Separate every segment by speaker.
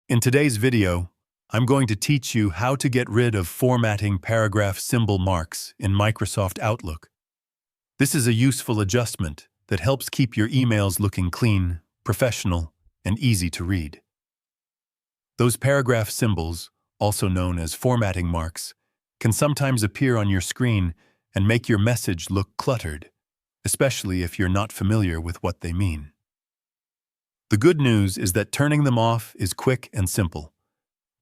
Speaker 1: In today's video, I'm going to teach you how to get rid of formatting paragraph symbol marks in Microsoft Outlook. This is a useful adjustment that helps keep your emails looking clean, professional, and easy to read. Those paragraph symbols, also known as formatting marks, can sometimes appear on your screen and make your message look cluttered, especially if you're not familiar with what they mean. The good news is that turning them off is quick and simple.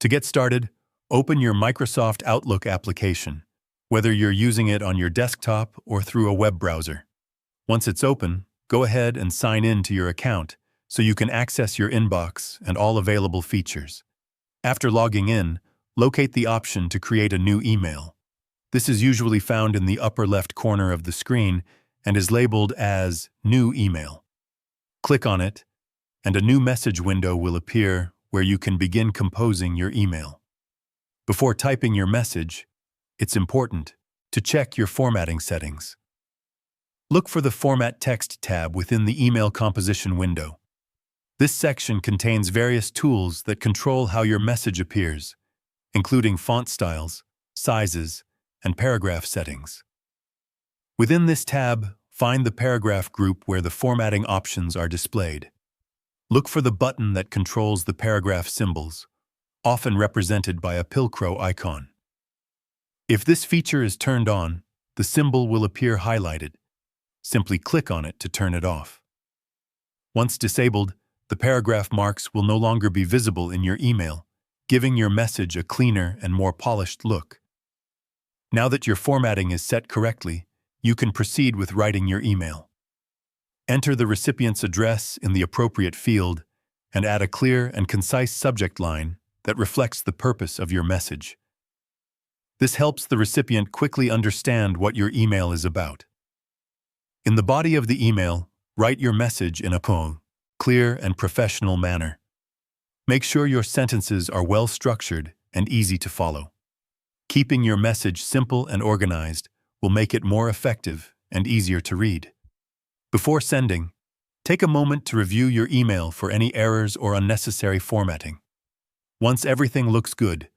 Speaker 1: To get started, open your Microsoft Outlook application, whether you're using it on your desktop or through a web browser. Once it's open, go ahead and sign in to your account so you can access your inbox and all available features. After logging in, locate the option to create a new email. This is usually found in the upper left corner of the screen and is labeled as New Email. Click on it, and a new message window will appear where you can begin composing your email. Before typing your message, it's important to check your formatting settings. Look for the Format Text tab within the email composition window. This section contains various tools that control how your message appears, including font styles, sizes, and paragraph settings. Within this tab, find the paragraph group where the formatting options are displayed. Look for the button that controls the paragraph symbols, often represented by a Pilcrow icon. If this feature is turned on, the symbol will appear highlighted. Simply click on it to turn it off. Once disabled, the paragraph marks will no longer be visible in your email, giving your message a cleaner and more polished look. Now that your formatting is set correctly, you can proceed with writing your email. Enter the recipient's address in the appropriate field and add a clear and concise subject line that reflects the purpose of your message. This helps the recipient quickly understand what your email is about. In the body of the email, write your message in a clear and professional manner. Make sure your sentences are well structured and easy to follow. Keeping your message simple and organized will make it more effective and easier to read. Before sending, take a moment to review your email for any errors or unnecessary formatting. Once everything looks good,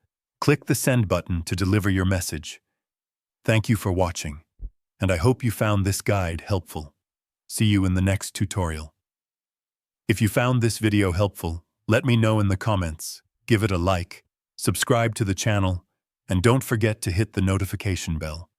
Speaker 1: click the Send button to deliver your message. Thank you for watching, and I hope you found this guide helpful. See you in the next tutorial. If you found this video helpful, let me know in the comments, give it a like, subscribe to the channel, and don't forget to hit the notification bell.